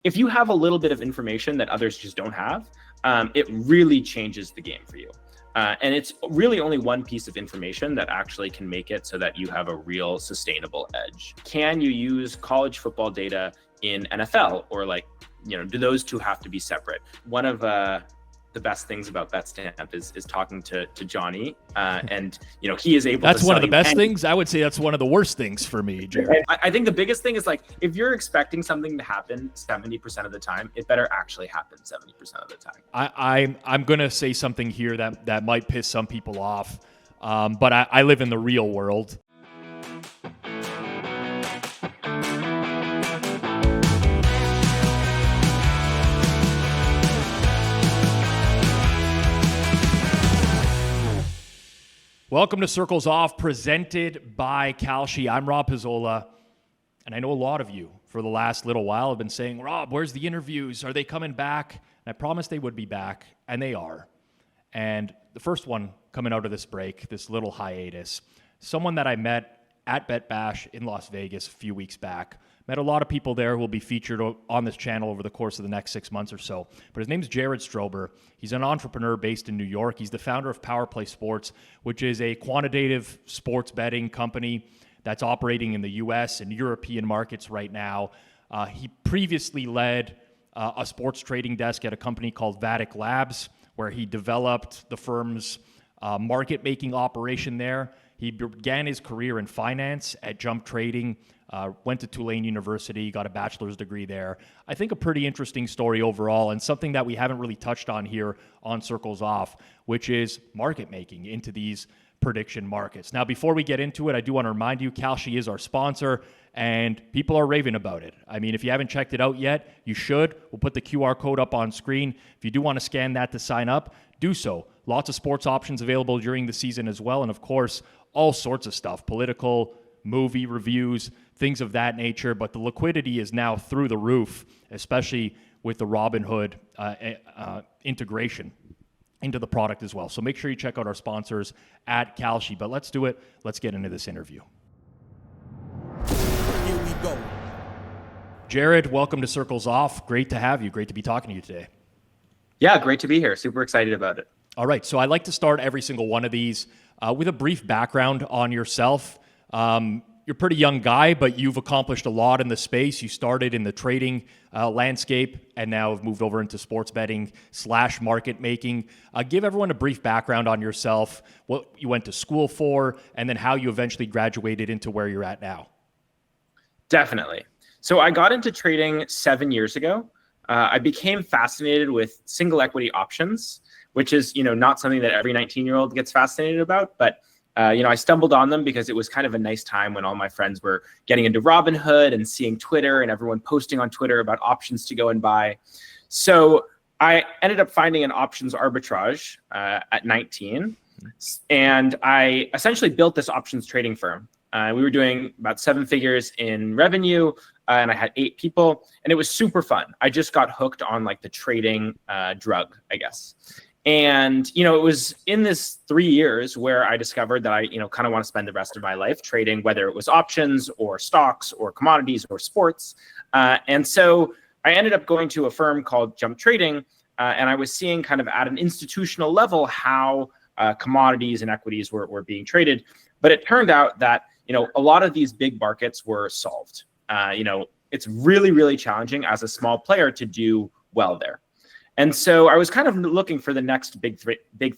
If you have a little bit of information that others just don't have, it really changes the game for you. And it's really only one piece of information that actually can make it so that you have a real sustainable edge. Can you use college football data in NFL, or do those two have to be separate? One of the best things about BetStamp is talking to Johnny, and he is able. That's to one of the best things. I would say that's one of the worst things for me, Jared. I think the biggest thing is if you're expecting something to happen 70% of the time, it better actually happen 70% of the time. I'm gonna say something here that might piss some people off, but I live in the real world. Welcome to Circles Off, presented by Kalshi. I'm Rob Pizzola, and I know a lot of you for the last little while have been saying, Rob, where's the interviews? Are they coming back? And I promised they would be back, and they are. And the first one coming out of this break, this little hiatus, someone that I met at Bet Bash in Las Vegas a few weeks back. Met a lot of people there who will be featured on this channel over the course of the next 6 months or so. But his name is Jared Strober. He's an entrepreneur based in New York. He's the founder of Power Play Sports, which is a quantitative sports betting company that's operating in the U.S. and European markets right now. He previously led a sports trading desk at a company called Vatic Labs, where he developed the firm's market-making operation there. He began his career in finance at Jump Trading, went to Tulane University, got a bachelor's degree there. I think a pretty interesting story overall, and something that we haven't really touched on here on Circles Off, which is market making into these prediction markets. Now, before we get into it, I do want to remind you, Kalshi is our sponsor, and people are raving about it. I mean, if you haven't checked it out yet, you should. We'll put the QR code up on screen. If you do want to scan that to sign up, do so. Lots of sports options available during the season as well, and of course, all sorts of stuff, political, movie reviews, things of that nature. But the liquidity is now through the roof, especially with the Robinhood integration into the product as well. So make sure you check out our sponsors at Kalshi. But let's do it. Let's get into this interview. Here we go. Jared, welcome to Circles Off. Great to have you. Great to be talking to you today. Yeah, great to be here. Super excited about it. All right. So I like to start every single one of these with a brief background on yourself. You're a pretty young guy, but you've accomplished a lot in the space. You started in the trading landscape and now have moved over into sports betting / market making. Give everyone a brief background on yourself, what you went to school for, and then how you eventually graduated into where you're at now. Definitely. So I got into trading 7 years ago. I became fascinated with single equity options, which is, not something that every 19-year-old gets fascinated about, but I stumbled on them because it was kind of a nice time when all my friends were getting into Robinhood and seeing Twitter and everyone posting on Twitter about options to go and buy. So I ended up finding an options arbitrage at 19, and I essentially built this options trading firm. We were doing about 7 figures in revenue, and I had 8 people, and it was super fun. I just got hooked on the trading drug, I guess. And, it was in this 3 years where I discovered that I, kind of want to spend the rest of my life trading, whether it was options or stocks or commodities or sports. And so I ended up going to a firm called Jump Trading, and I was seeing kind of at an institutional level how commodities and equities were being traded. But it turned out that, a lot of these big markets were solved. It's really, really challenging as a small player to do well there. And so I was kind of looking for the next big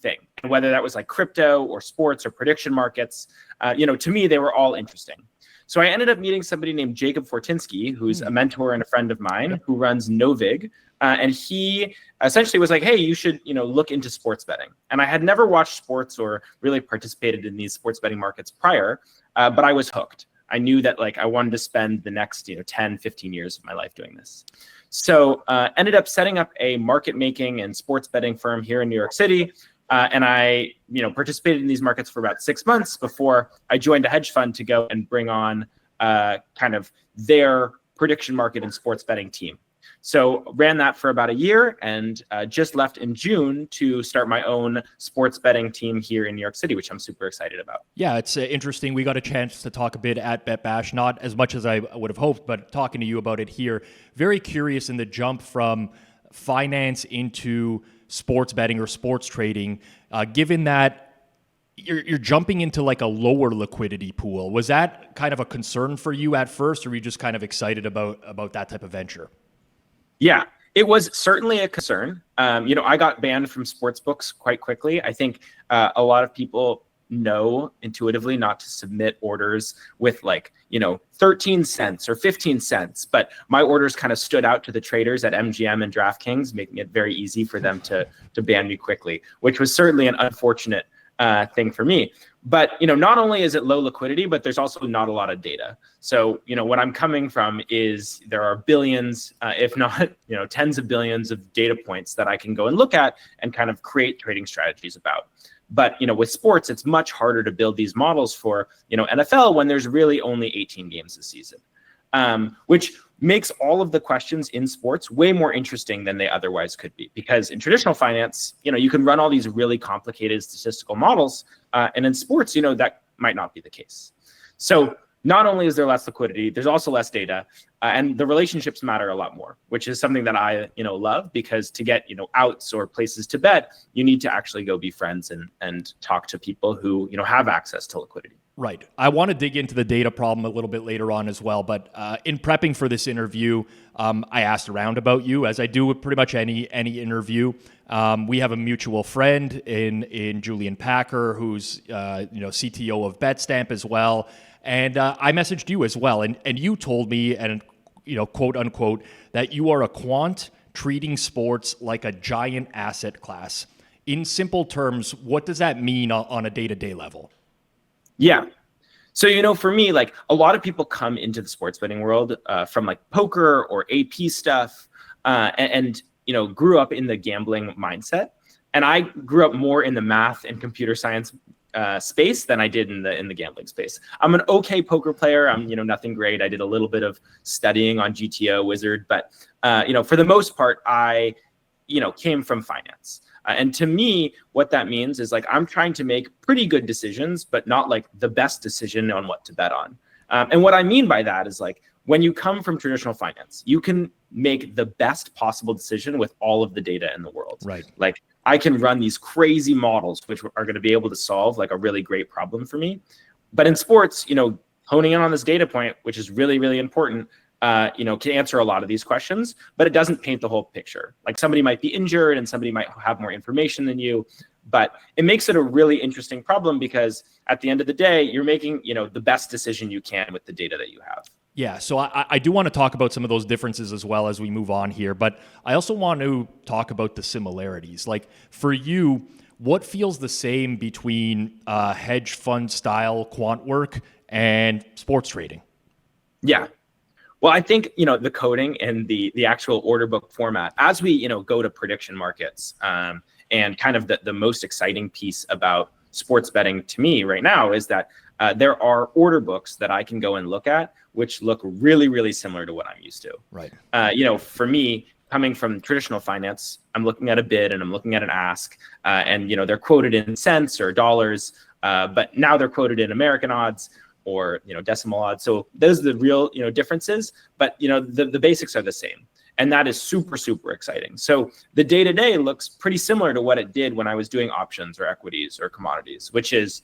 thing, whether that was like crypto or sports or prediction markets. To me, they were all interesting. So I ended up meeting somebody named Jacob Fortinsky, who's a mentor and a friend of mine who runs Novig. And he essentially was like, hey, you should, look into sports betting. And I had never watched sports or really participated in these sports betting markets prior, but I was hooked. I knew that I wanted to spend the next 10, 15 years of my life doing this. So ended up setting up a market making and sports betting firm here in New York City. And I, participated in these markets for about 6 months before I joined a hedge fund to go and bring on kind of their prediction market and sports betting team. So ran that for about a year and just left in June to start my own sports betting team here in New York City, which I'm super excited about. Yeah, it's interesting. We got a chance to talk a bit at Bet Bash, not as much as I would have hoped, but talking to you about it here. Very curious in the jump from finance into sports betting or sports trading, given that you're jumping into like a lower liquidity pool. Was that kind of a concern for you at first, or were you just kind of excited about that type of venture? Yeah, it was certainly a concern. I got banned from sports books quite quickly. I think a lot of people know intuitively not to submit orders with 13 cents or 15 cents. But my orders kind of stood out to the traders at MGM and DraftKings, making it very easy for them to ban me quickly, which was certainly an unfortunate thing for me. But, not only is it low liquidity, but there's also not a lot of data. So, what I'm coming from is there are billions, if not, tens of billions of data points that I can go and look at and kind of create trading strategies about. But, with sports, it's much harder to build these models for, NFL when there's really only 18 games this season, which makes all of the questions in sports way more interesting than they otherwise could be. Because in traditional finance, you can run all these really complicated statistical models, and in sports, that might not be the case. So not only is there less liquidity, there's also less data, and the relationships matter a lot more, which is something that I, love, because to get, outs or places to bet, you need to actually go be friends and talk to people who, have access to liquidity. Right. I want to dig into the data problem a little bit later on as well. But in prepping for this interview, I asked around about you, as I do with pretty much any interview. We have a mutual friend in Julian Packer, who's CTO of BetStamp as well. And I messaged you as well. And you told me, and quote unquote, that you are a quant treating sports like a giant asset class. In simple terms, what does that mean on a day-to-day level? Yeah. So, for me, a lot of people come into the sports betting world from poker or AP stuff and grew up in the gambling mindset. And I grew up more in the math and computer science space than I did in the gambling space. I'm an okay poker player. I'm, nothing great. I did a little bit of studying on GTO Wizard, but, for the most part, I, came from finance. And to me, what that means is I'm trying to make pretty good decisions, but not the best decision on what to bet on. And what I mean by that is when you come from traditional finance, you can make the best possible decision with all of the data in the world. Right. I can run these crazy models, which are going to be able to solve a really great problem for me. But in sports, honing in on this data point, which is really, really important, can answer a lot of these questions, but it doesn't paint the whole picture. Somebody might be injured and somebody might have more information than you, but it makes it a really interesting problem because at the end of the day, you're making, the best decision you can with the data that you have. Yeah, so I do want to talk about some of those differences as well as we move on here, but I also want to talk about the similarities. For you, what feels the same between hedge fund style quant work and sports trading? Yeah. Well, I think, the coding and the actual order book format, as we, go to prediction markets, and kind of the most exciting piece about sports betting to me right now is that there are order books that I can go and look at, which look really, really similar to what I'm used to. Right. For me, coming from traditional finance, I'm looking at a bid and I'm looking at an ask, and, they're quoted in cents or dollars, but now they're quoted in American odds or decimal odds. So those are the real differences, but the basics are the same, and that is super, super exciting. So the day-to-day looks pretty similar to what it did when I was doing options or equities or commodities, which is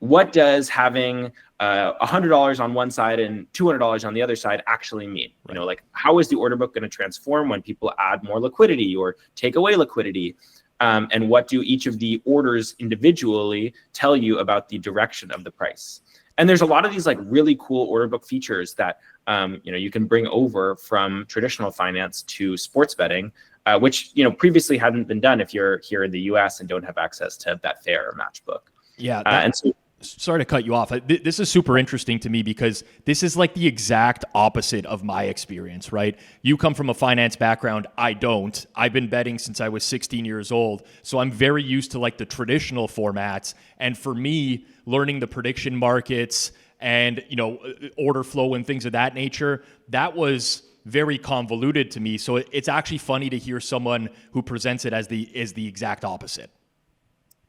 what does having $100 on one side and $200 on the other side actually mean? Right. How is the order book going to transform when people add more liquidity or take away liquidity? And what do each of the orders individually tell you about the direction of the price? And there's a lot of these really cool order book features that you can bring over from traditional finance to sports betting, which previously hadn't been done if you're here in the U.S. and don't have access to Betfair or Matchbook. Yeah. And so. Sorry to cut you off. This is super interesting to me because this is the exact opposite of my experience, right? You come from a finance background. I don't. I've been betting since I was 16 years old. So I'm very used to the traditional formats. And for me, learning the prediction markets and, order flow and things of that nature, that was very convoluted to me. So it's actually funny to hear someone who presents it as the exact opposite.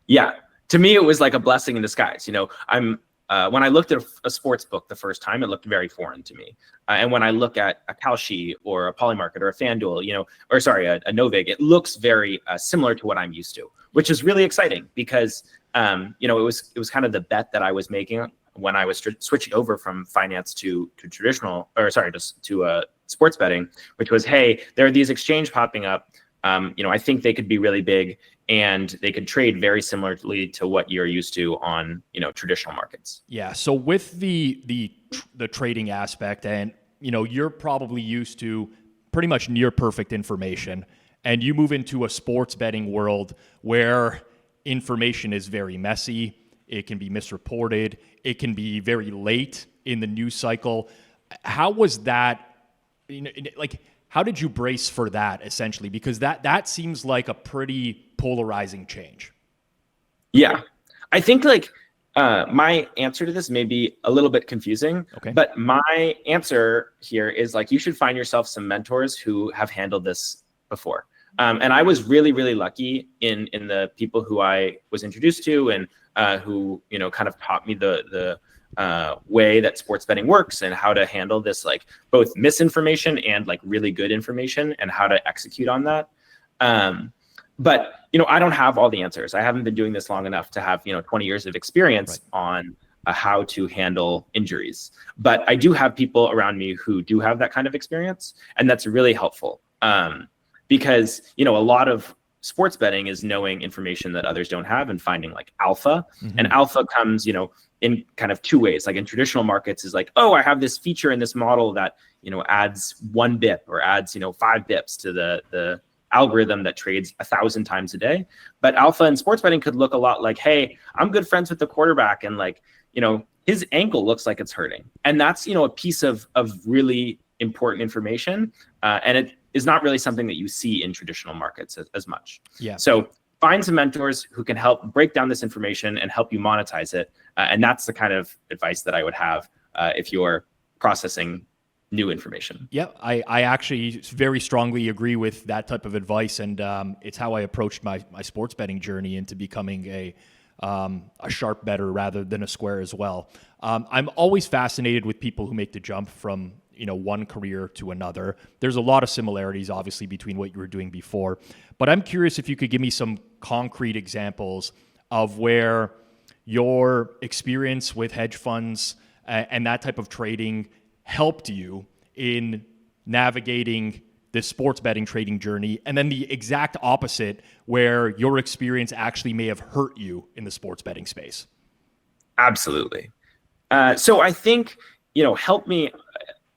Yeah. To me, it was like a blessing in disguise. When I looked at a sports book the first time, it looked very foreign to me. And when I look at a Kalshi or a Polymarket or a FanDuel, a Novig, it looks very similar to what I'm used to, which is really exciting because, it was kind of the bet that I was making when I was switching over from finance to sports betting, which was, hey, there are these exchange popping up. I think they could be really big and they could trade very similarly to what you're used to on, traditional markets. Yeah. So with the trading aspect, and, you're probably used to pretty much near perfect information, and you move into a sports betting world where information is very messy. It can be misreported. It can be very late in the news cycle. How was that? How did you brace for that, essentially? Because that seems like a pretty polarizing change. Yeah. I think my answer to this may be a little bit confusing, okay, but my answer here is you should find yourself some mentors who have handled this before. And I was really, really lucky in the people who I was introduced to and who, kind of taught me the way that sports betting works and how to handle this, both misinformation and really good information and how to execute on that. But, I don't have all the answers. I haven't been doing this long enough to have, 20 years of experience on how to handle injuries. But I do have people around me who do have that kind of experience, and that's really helpful. Because, a lot of sports betting is knowing information that others don't have and finding alpha. Mm-hmm. And alpha comes, in kind of two ways. In traditional markets is I have this feature in this model that, adds 1 BIP or adds, 5 BIPs to the algorithm that trades 1,000 times a day. But alpha in sports betting could look a lot like, hey, I'm good friends with the quarterback and his ankle looks like it's hurting. And that's, a piece of really important information. And it is not really something that you see in traditional markets as much. Yeah. So find some mentors who can help break down this information and help you monetize it. And that's the kind of advice that I would have if you're processing new information. Yeah, I actually very strongly agree with that type of advice. And it's how I approached my sports betting journey into becoming a sharp bettor rather than a square as well. I'm always fascinated with people who make the jump from one career to another. There's a lot of similarities, obviously, between what you were doing before. But I'm curious if you could give me some concrete examples of where your experience with hedge funds and that type of trading helped you in navigating this sports betting trading journey, and then the exact opposite, where your experience actually may have hurt you in the sports betting space. Absolutely. So I think, help me.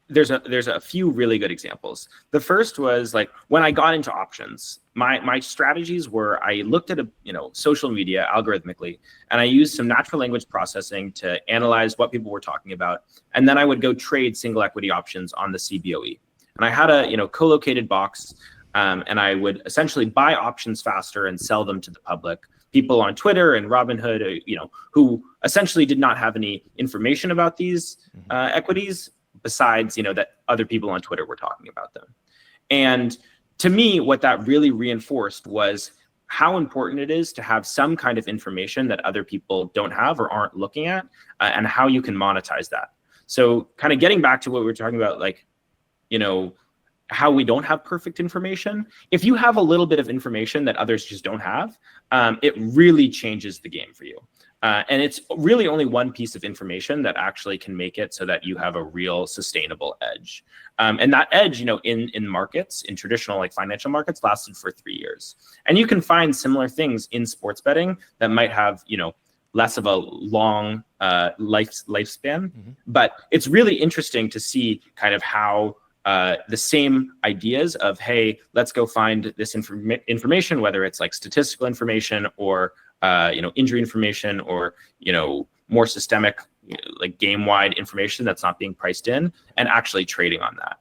There's a few really good examples. The first was when I got into options, my strategies were I looked at social media algorithmically, and I used some natural language processing to analyze what people were talking about, and then I would go trade single equity options on the CBOE. And I had a co-located box, and I would essentially buy options faster and sell them to the public. People on Twitter and Robinhood, who essentially did not have any information about these equities, besides, that other people on Twitter were talking about them. And to me, what that really reinforced was how important it is to have some kind of information that other people don't have or aren't looking at, and how you can monetize that. So kind of getting back to what we were talking about, how we don't have perfect information. If you have a little bit of information that others just don't have, it really changes the game for you. And it's really only one piece of information that actually can make it so that you have a real sustainable edge. And that edge, in markets, in traditional financial markets, lasted for 3 years. And you can find similar things in sports betting that might have, less of a long lifespan. Mm-hmm. But it's really interesting to see kind of how the same ideas of, hey, let's go find this information, whether it's statistical information or injury information or, more systemic, game-wide information that's not being priced in, and actually trading on that.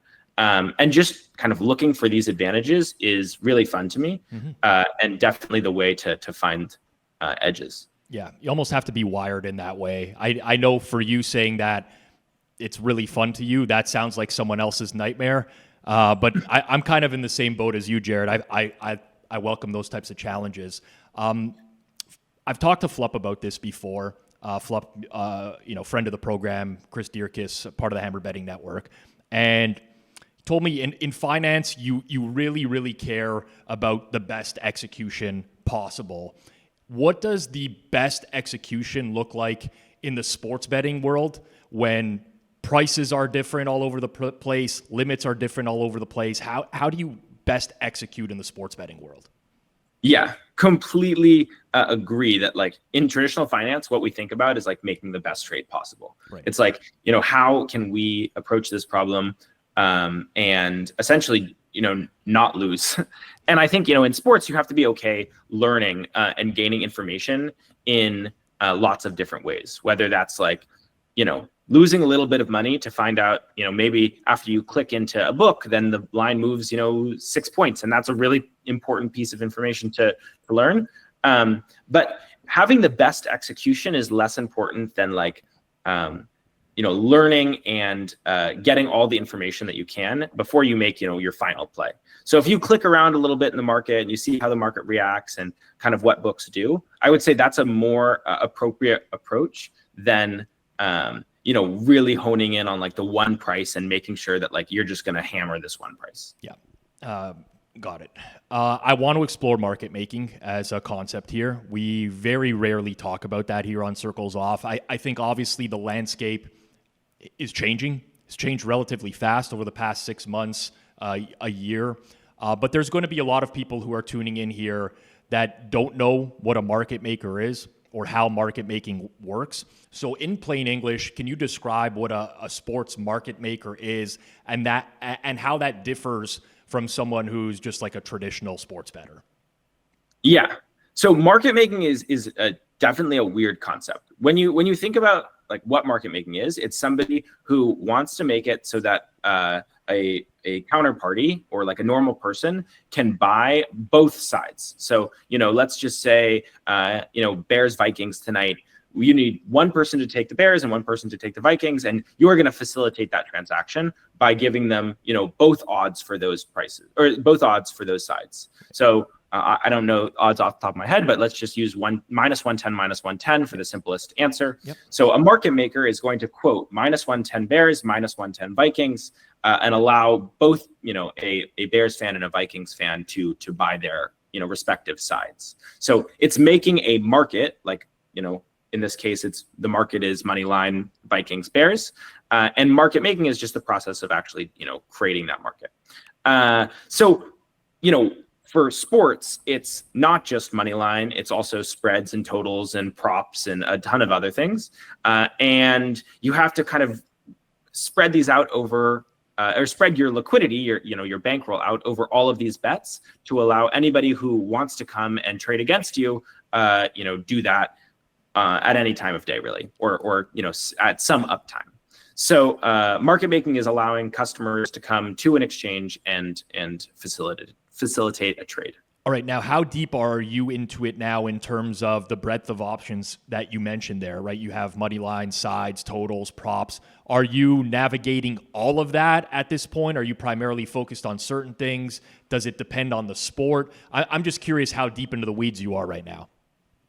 And just kind of looking for these advantages is really fun to me, and definitely the way to find edges. Yeah, you almost have to be wired in that way. I know for you saying that it's really fun to you, that sounds like someone else's nightmare. But I'm kind of in the same boat as you, Jared. I welcome those types of challenges. I've talked to Flup about this before. Flup, friend of the program, Chris Dierkis, part of the Hammer Betting Network, and he told me in finance, you really, really care about the best execution possible. What does the best execution look like in the sports betting world when prices are different all over the place, limits are different all over the place? How do you best execute in the sports betting world? Yeah, completely agree that like in traditional finance, what we think about is like making the best trade possible. Right. It's like, how can we approach this problem and essentially, not lose. And I think, in sports, you have to be okay learning and gaining information in lots of different ways, whether that's like, losing a little bit of money to find out, maybe after you click into a book, then the line moves, 6 points. And that's a really important piece of information to learn. But having the best execution is less important than like, learning and getting all the information that you can before you make, your final play. So if you click around a little bit in the market and you see how the market reacts and kind of what books do, I would say that's a more appropriate approach than, really honing in on like the one price and making sure that like you're just going to hammer this one price. Yeah. Got it. I want to explore market making as a concept here. We very rarely talk about that here on Circles Off. I think obviously the landscape is changing. It's changed relatively fast over the past 6 months, a year. But there's going to be a lot of people who are tuning in here that don't know what a market maker is or how market making works. So in plain English, can you describe what a sports market maker is and how that differs from someone who's just like a traditional sports bettor? Yeah. So market making is definitely a weird concept. When you think about like what market making is, it's somebody who wants to make it so that a counterparty or like a normal person can buy both sides. So, let's just say, Bears Vikings tonight. You need one person to take the Bears and one person to take the Vikings, and you're going to facilitate that transaction by giving them, both odds for those prices or both odds for those sides. So I don't know odds off the top of my head, but let's just use -110 for the simplest answer. Yep. So a market maker is going to quote -110 Bears, -110 Vikings, and allow both, a Bears fan and a Vikings fan to buy their, respective sides. So it's making a market like, in this case, the market is money line Vikings Bears, and market making is just the process of actually, creating that market. For sports, it's not just money line; it's also spreads and totals and props and a ton of other things. And you have to kind of spread these out over, or spread your liquidity, your bankroll out over all of these bets to allow anybody who wants to come and trade against you, do that. At any time of day, really, or at some uptime. So market making is allowing customers to come to an exchange and facilitate a trade. All right, now how deep are you into it now in terms of the breadth of options that you mentioned there, right? You have money lines, sides, totals, props. Are you navigating all of that at this point? Are you primarily focused on certain things? Does it depend on the sport? I'm just curious how deep into the weeds you are right now.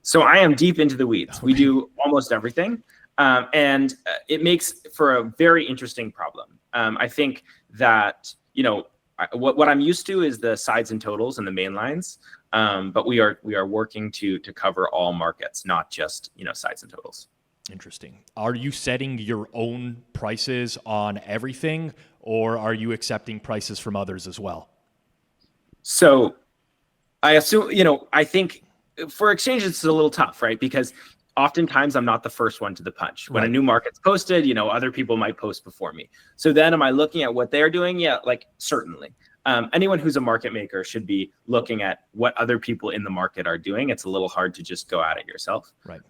So I am deep into the weeds. Okay. We do almost everything. And it makes for a very interesting problem. I think that, what I'm used to is the sides and totals and the main lines. But we are working to cover all markets, not just, sides and totals. Interesting. Are you setting your own prices on everything, or are you accepting prices from others as well? So I assume, I think, for exchanges, it's a little tough, right? Because oftentimes I'm not the first one to the punch. When a new market's posted, other people might post before me. So then am I looking at what they're doing? Yeah, like certainly. Anyone who's a market maker should be looking at what other people in the market are doing. It's a little hard to just go at it yourself. Right.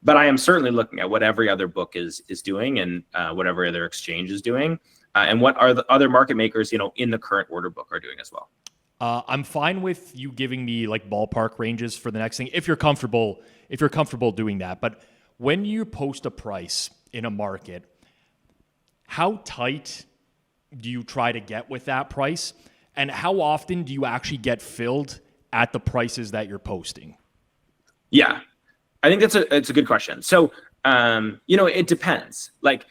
But I am certainly looking at what every other book is doing and whatever other exchange is doing, and what are the other market makers, in the current order book are doing as well. I'm fine with you giving me like ballpark ranges for the next thing if you're comfortable doing that. But when you post a price in a market, how tight do you try to get with that price? And how often do you actually get filled at the prices that you're posting? Yeah, I think it's a good question. So, it depends. Like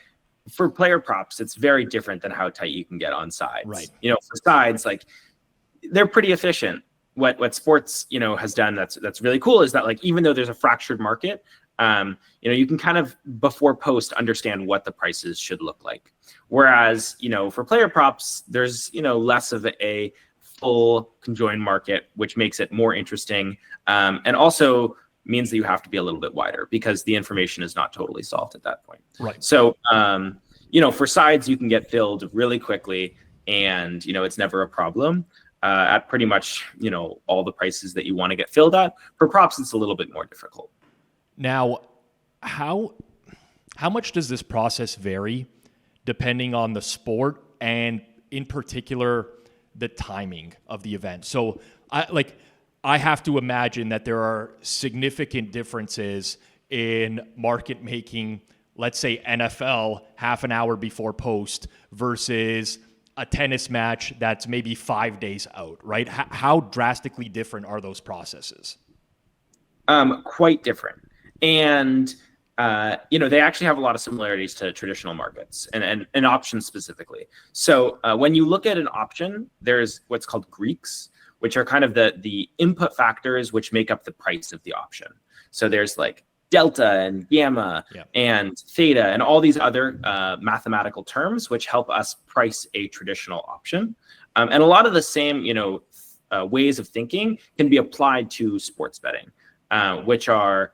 for player props, it's very different than how tight you can get on sides. Right. For sides, like they're pretty efficient. What sports, has done that's really cool is that like even though there's a fractured market, you can kind of before post understand what the prices should look like. Whereas, for player props, there's, less of a full conjoined market, which makes it more interesting. And also means that you have to be a little bit wider because the information is not totally solved at that point. Right. So, for sides, you can get filled really quickly and, it's never a problem at pretty much, all the prices that you want to get filled at. For props, it's a little bit more difficult. Now, how much does this process vary depending on the sport and in particular the timing of the event? So I have to imagine that there are significant differences in market making, let's say NFL half an hour before post versus a tennis match that's maybe 5 days out, right? How drastically different are those processes? Quite different. And, they actually have a lot of similarities to traditional markets and options specifically. So when you look at an option, there's what's called Greeks, which are kind of the input factors which make up the price of the option. So there's like delta and gamma and theta and all these other mathematical terms which help us price a traditional option. And a lot of the same, ways of thinking can be applied to sports betting, which are,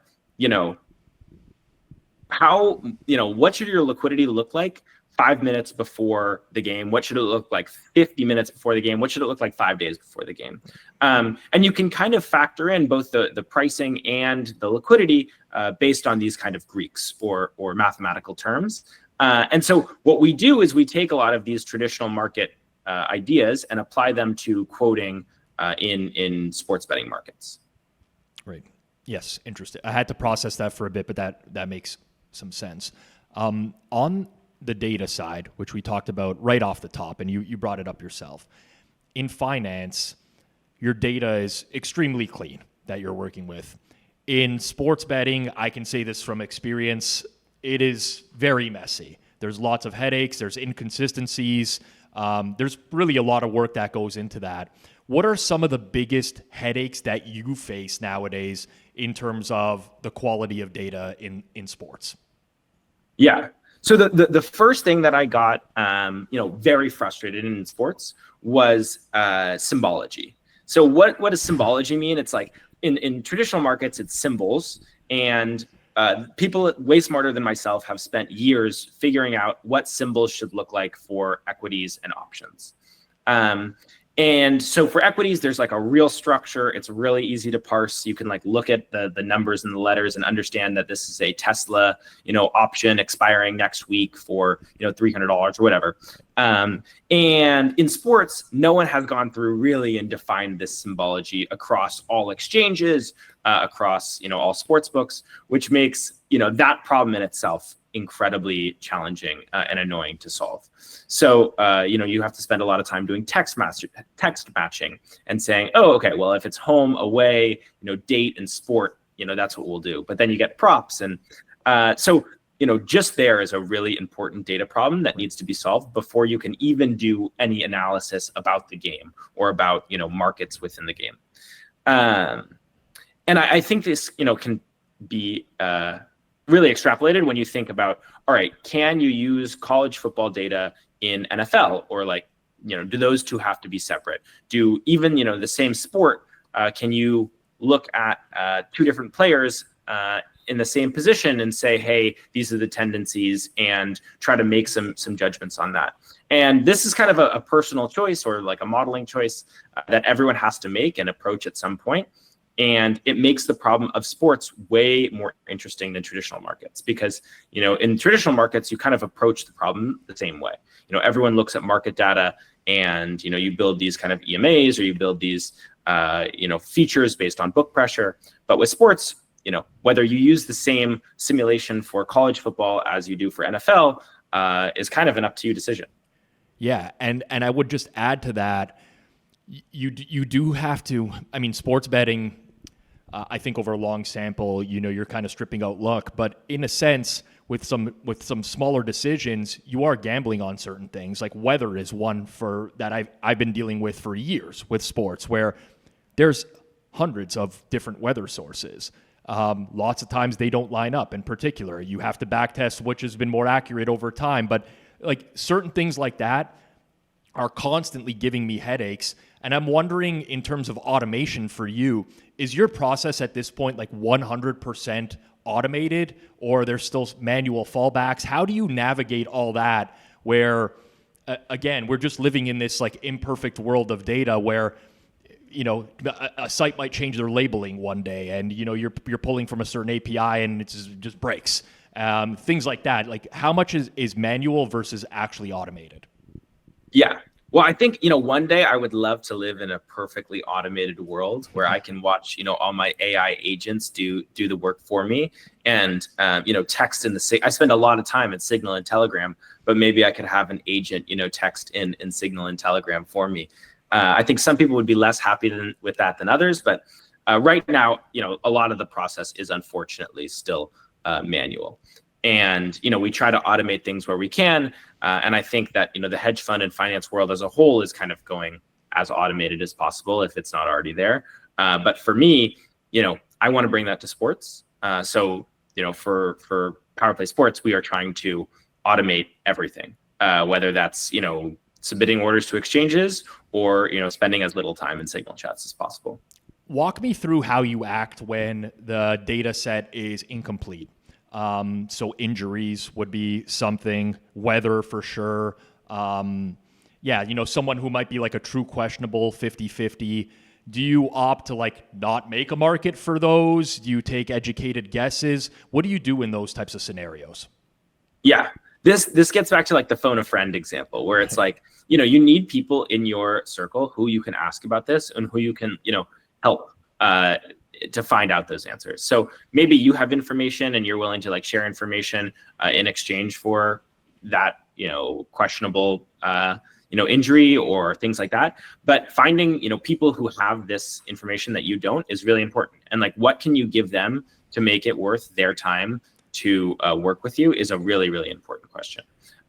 what should your liquidity look like 5 minutes before the game? What should it look like 50 minutes before the game? What should it look like 5 days before the game? And you can kind of factor in both the pricing and the liquidity based on these kind of Greeks or mathematical terms. And so what we do is we take a lot of these traditional market ideas and apply them to quoting in sports betting markets. Right. Yes, interesting. I had to process that for a bit, but that makes some sense. On the data side, which we talked about right off the top, and you brought it up yourself, in finance, your data is extremely clean that you're working with. In sports betting, I can say this from experience, it is very messy. There's lots of headaches, there's inconsistencies, there's really a lot of work that goes into that. What are some of the biggest headaches that you face nowadays in terms of the quality of data in sports? Yeah. So the first thing that I got, very frustrated in sports was symbology. So what does symbology mean? It's like in traditional markets, it's symbols, and people way smarter than myself have spent years figuring out what symbols should look like for equities and options. And so for equities, there's like a real structure. It's really easy to parse. You can like look at the numbers and the letters and understand that this is a Tesla, option expiring next week for, $300 or whatever. And in sports, no one has gone through really and defined this symbology across all exchanges, across, all sports books, which makes, that problem in itself incredibly challenging and annoying to solve. So, you have to spend a lot of time doing text matching and saying, oh, okay, well, if it's home, away, date and sport, that's what we'll do. But then you get props. And so, just there is a really important data problem that needs to be solved before you can even do any analysis about the game or about, markets within the game. And I think this, can be really extrapolated when you think about, all right, can you use college football data in NFL, or like, do those two have to be separate? Do even, the same sport, can you look at two different players in the same position and say, hey, these are the tendencies, and try to make some judgments on that? And this is kind of a personal choice or like a modeling choice that everyone has to make and approach at some point. And it makes the problem of sports way more interesting than traditional markets because, in traditional markets, you kind of approach the problem the same way. Everyone looks at market data and, you build these kind of EMAs or you build these, features based on book pressure. But with sports, whether you use the same simulation for college football as you do for NFL is kind of an up to you decision. Yeah, and I would just add to that, you do have to. I mean, sports betting. I think over a long sample, you're kind of stripping out luck, but in a sense, with some smaller decisions, you are gambling on certain things. Like weather is one for that I've been dealing with for years with sports, where there's hundreds of different weather sources. Lots of times they don't line up. In particular, you have to back test which has been more accurate over time, but like certain things like that are constantly giving me headaches. And I'm wondering, in terms of automation for you, is your process at this point like 100% automated, or there's still manual fallbacks? How do you navigate all that where, again, we're just living in this like imperfect world of data where, a site might change their labeling one day and, you're pulling from a certain API and it just breaks. Things like that. Like how much is manual versus actually automated? Yeah. Well, I think, one day I would love to live in a perfectly automated world where I can watch, all my AI agents do the work for me and, text in I spend a lot of time in Signal and Telegram, but maybe I could have an agent, text in Signal and Telegram for me. I think some people would be less happy with that than others, but right now, a lot of the process is unfortunately still manual. And, we try to automate things where we can. And I think that, the hedge fund and finance world as a whole is kind of going as automated as possible if it's not already there. But for me, I want to bring that to sports. So, for Power Play Sports, we are trying to automate everything, whether that's, submitting orders to exchanges or, spending as little time in Signal chats as possible. Walk me through how you act when the data set is incomplete. So injuries would be something, weather for sure. Someone who might be like a true questionable 50-50. Do you opt to like not make a market for those? Do you take educated guesses? What do you do in those types of scenarios? Yeah, this gets back to like the phone a friend example where it's like, you need people in your circle who you can ask about this and who you can, help to find out those answers. So maybe you have information and you're willing to like share information in exchange for that, questionable, injury or things like that. But finding, people who have this information that you don't is really important. And like, what can you give them to make it worth their time to work with you is a really, really important question.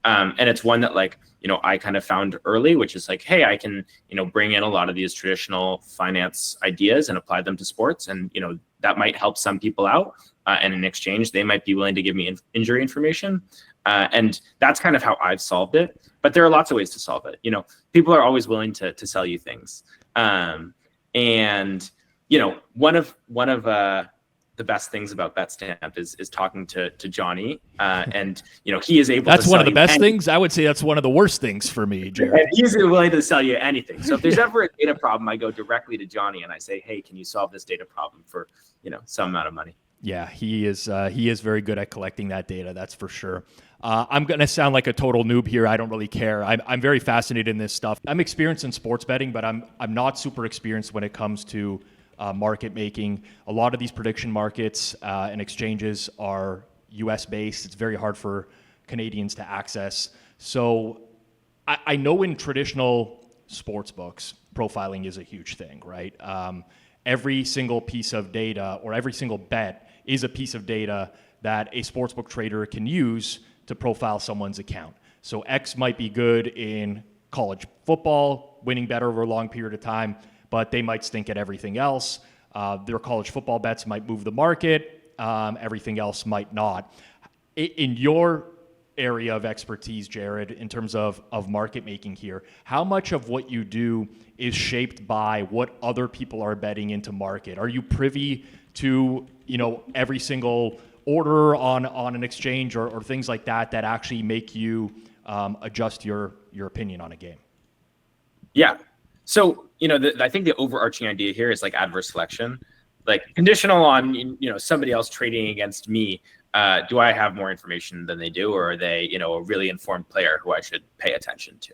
And it's one that like, I kind of found early, which is like, hey, I can, bring in a lot of these traditional finance ideas and apply them to sports. And, that might help some people out. And in exchange, they might be willing to give me injury information. And that's kind of how I've solved it. But there are lots of ways to solve it. People are always willing to sell you things. And, one of the best things about BetStamp is talking to Johnny, and he is able. That's to one sell of the you best anything. things. I would say that's one of the worst things for me, Jared. And he's willing to sell you anything. So if there's ever a data problem, I go directly to Johnny and I say, hey, can you solve this data problem for some amount of money? Yeah, he is very good at collecting that data. That's for sure. I'm going to sound like a total noob here. I don't really care. I'm very fascinated in this stuff. I'm experienced in sports betting, but I'm not super experienced when it comes to market making. A lot of these prediction markets and exchanges are US based. It's very hard for Canadians to access. So I know in traditional sports books, profiling is a huge thing, right? Every single piece of data or every single bet is a piece of data that a sportsbook trader can use to profile someone's account. So X might be good in college football, winning better over a long period of time, but they might stink at everything else. Their college football bets might move the market. Everything else might not. In your area of expertise, Jared, in terms of market making here, how much of what you do is shaped by what other people are betting into market? Are you privy to every single order on an exchange or things like that actually make you adjust your opinion on a game? Yeah. So, I think the overarching idea here is like adverse selection, like conditional on, somebody else trading against me. Do I have more information than they do, or are they, a really informed player who I should pay attention to?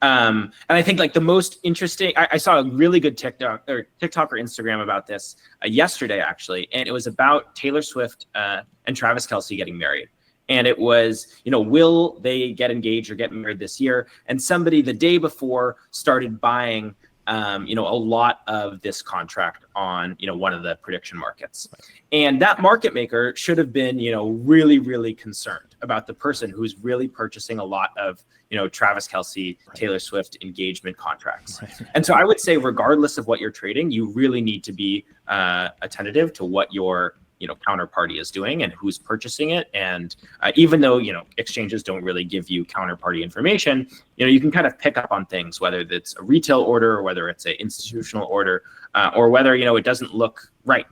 And I think like the most interesting, I saw a really good TikTok or Instagram about this yesterday, actually. And it was about Taylor Swift and Travis Kelce getting married. And it was, will they get engaged or get married this year? And somebody the day before started buying a lot of this contract on, one of the prediction markets. And that market maker should have been, really, really concerned about the person who's really purchasing a lot of, Travis Kelce, Taylor Swift engagement contracts. And so I would say, regardless of what you're trading, you really need to be attentive to what your counterparty is doing and who's purchasing it. And even though, exchanges don't really give you counterparty information, you can kind of pick up on things, whether it's a retail order or whether it's an institutional order, or whether, it doesn't look right.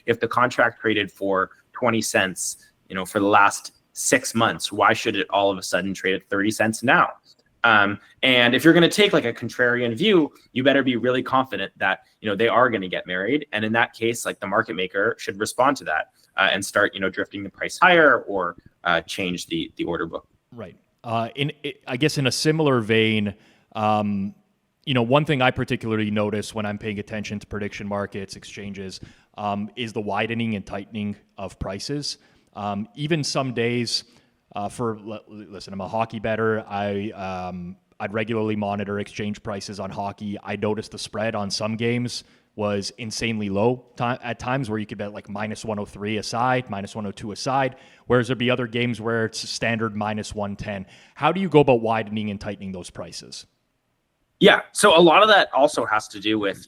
If the contract traded for 20 cents, for the last 6 months, why should it all of a sudden trade at 30 cents now? And if you're going to take like a contrarian view, you better be really confident that, they are going to get married. And in that case, like the market maker should respond to that and start, drifting the price higher or change the order book. Right. I guess in a similar vein, one thing I particularly notice when I'm paying attention to prediction markets, exchanges, is the widening and tightening of prices. Even some days, listen, I'm a hockey bettor. I'd regularly monitor exchange prices on hockey. I noticed the spread on some games was insanely low at times, where you could bet like minus 103 a side, minus 102 a side, whereas there'd be other games where it's standard minus 110. How do you go about widening and tightening those prices? Yeah. So a lot of that also has to do with,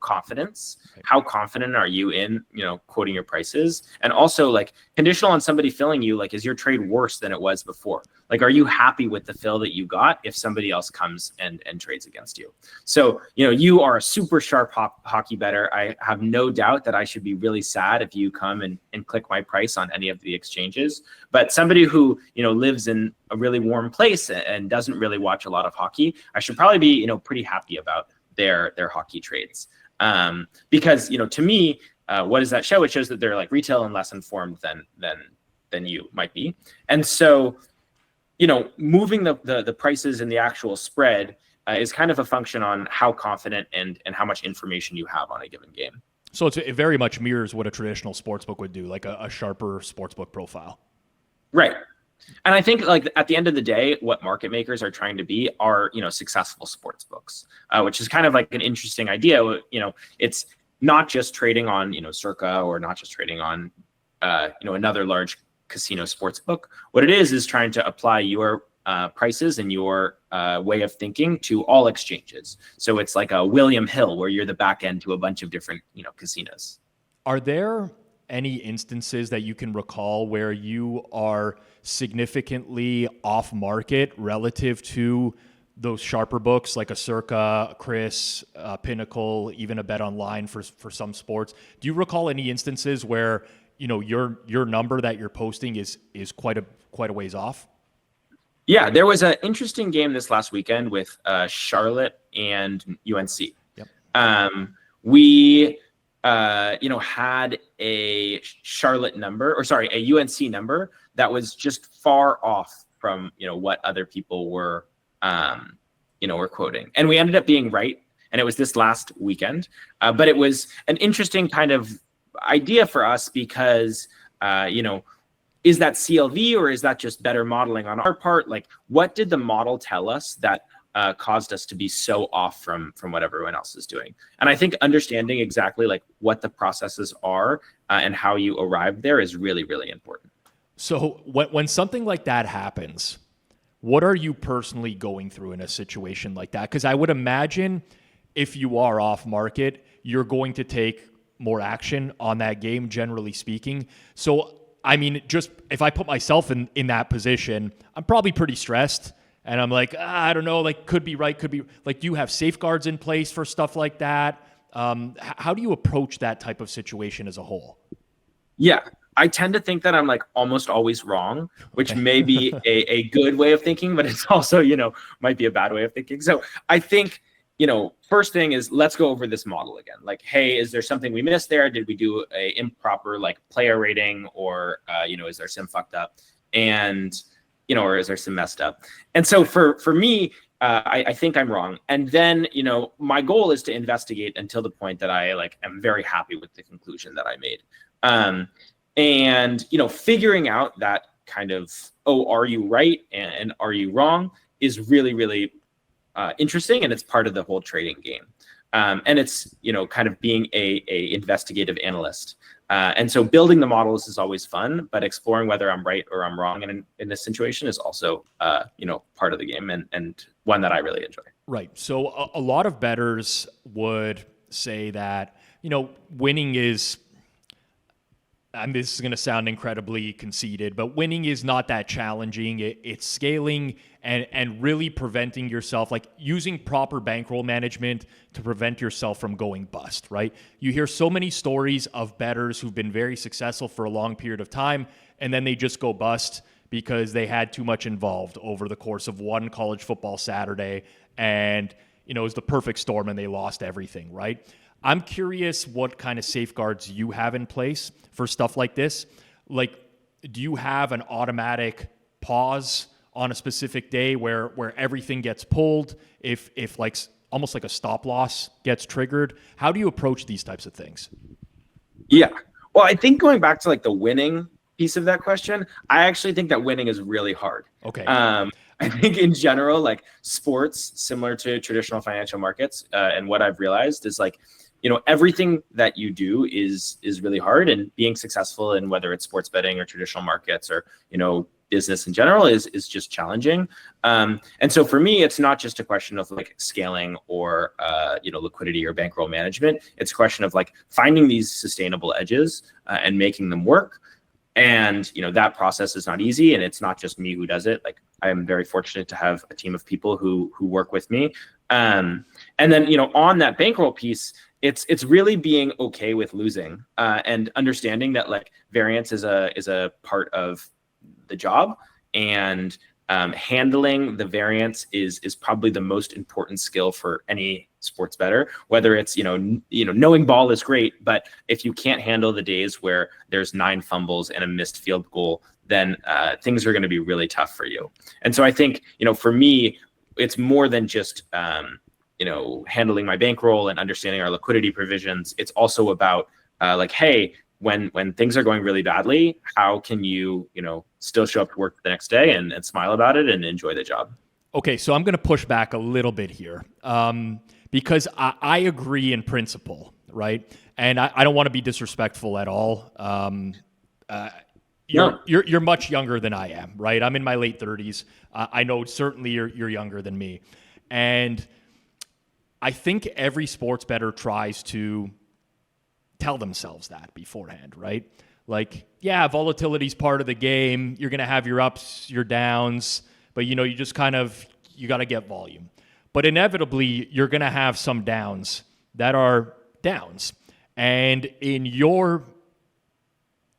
confidence. How confident are you in, quoting your prices? And also like conditional on somebody filling you, like, is your trade worse than it was before? Like, are you happy with the fill that you got if somebody else comes and trades against you? So, you are a super sharp hockey bettor. I have no doubt that I should be really sad if you come and click my price on any of the exchanges. But somebody who, lives in a really warm place and doesn't really watch a lot of hockey, I should probably be, pretty happy about their hockey trades. Because, to me, what does that show? It shows that they're like retail and less informed than you might be. And so, moving the prices and the actual spread is kind of a function on how confident and how much information you have on a given game. So it very much mirrors what a traditional sportsbook would do, like a sharper sportsbook profile. Right. And I think like at the end of the day, what market makers are trying to be are, successful sports books, which is kind of like an interesting idea. It's not just trading on, Circa, or not just trading on, another large casino sports book. What it is trying to apply your prices and your way of thinking to all exchanges. So it's like a William Hill where you're the back end to a bunch of different, casinos. Are there any instances that you can recall where you are significantly off market relative to those sharper books like a Circa, a Chris, a Pinnacle, even a Bet Online for some sports? Do you recall any instances where your number that you're posting is quite a ways off? Yeah, there was an interesting game this last weekend with Charlotte and UNC. Yep. We had a Charlotte number, a UNC number that was just far off from, what other people were, were quoting. And we ended up being right. And it was this last weekend. But it was an interesting kind of idea for us because, is that CLV or is that just better modeling on our part? Like, what did the model tell us that caused us to be so off from what everyone else is doing? And I think understanding exactly like what the processes are and how you arrive there is really, really important. So when something like that happens, what are you personally going through in a situation like that? Because I would imagine if you are off market, you're going to take more action on that game, generally speaking. So, I mean, just if I put myself in that position, I'm probably pretty stressed. And I'm like, I don't know, like could be right, could be like, do you have safeguards in place for stuff like that? How do you approach that type of situation as a whole? Yeah, I tend to think that I'm like almost always wrong, which may be a good way of thinking, but it's also, might be a bad way of thinking. So I think, first thing is let's go over this model again. Like, hey, is there something we missed there? Did we do a improper like player rating or, is there some fucked up? And, or is there some messed up? And so for me, I think I'm wrong. And then, my goal is to investigate until the point that I like am very happy with the conclusion that I made. And, figuring out that kind of, oh, are you right and are you wrong, is really, really interesting, and it's part of the whole trading game. And it's, kind of being a investigative analyst. And so building the models is always fun, but exploring whether I'm right or I'm wrong in this situation is also, part of the game, and one that I really enjoy. Right. So a lot of bettors would say that, winning is, and this is going to sound incredibly conceited, but winning is not that challenging. It's scaling and really preventing yourself, like using proper bankroll management to prevent yourself from going bust, right? You hear so many stories of bettors who've been very successful for a long period of time, and then they just go bust because they had too much involved over the course of one college football Saturday, and, it was the perfect storm and they lost everything, right? I'm curious what kind of safeguards you have in place for stuff like this. Like, do you have an automatic pause on a specific day where everything gets pulled if like almost like a stop loss gets triggered? How do you approach these types of things? Yeah. Well, I think going back to like the winning piece of that question, I actually think that winning is really hard. Okay. I think in general, like sports, similar to traditional financial markets, and what I've realized is like, everything that you do is really hard, and being successful in whether it's sports betting or traditional markets or, business in general is just challenging. And so for me, it's not just a question of like scaling or, liquidity or bankroll management. It's a question of like finding these sustainable edges and making them work. And, that process is not easy, and it's not just me who does it. Like, I am very fortunate to have a team of people who work with me. And then, on that bankroll piece, it's really being okay with losing, and understanding that like variance is a part of the job, and handling the variance is probably the most important skill for any sports bettor. Whether it's knowing ball is great, but if you can't handle the days where there's 9 fumbles and a missed field goal, then things are going to be really tough for you. And so I think for me, it's more than just handling my bankroll and understanding our liquidity provisions. It's also about like, hey, when things are going really badly, how can you still show up to work the next day and smile about it and enjoy the job? Okay, so I'm going to push back a little bit here, because I agree in principle, right? And I don't want to be disrespectful at all. You're much younger than I am, right? I'm in my late 30s. I know certainly you're younger than me, and I think every sports bettor tries to tell themselves that beforehand, right? Like, yeah, volatility is part of the game. You're going to have your ups, your downs, but you just you got to get volume. But inevitably, you're going to have some downs that are downs. And in your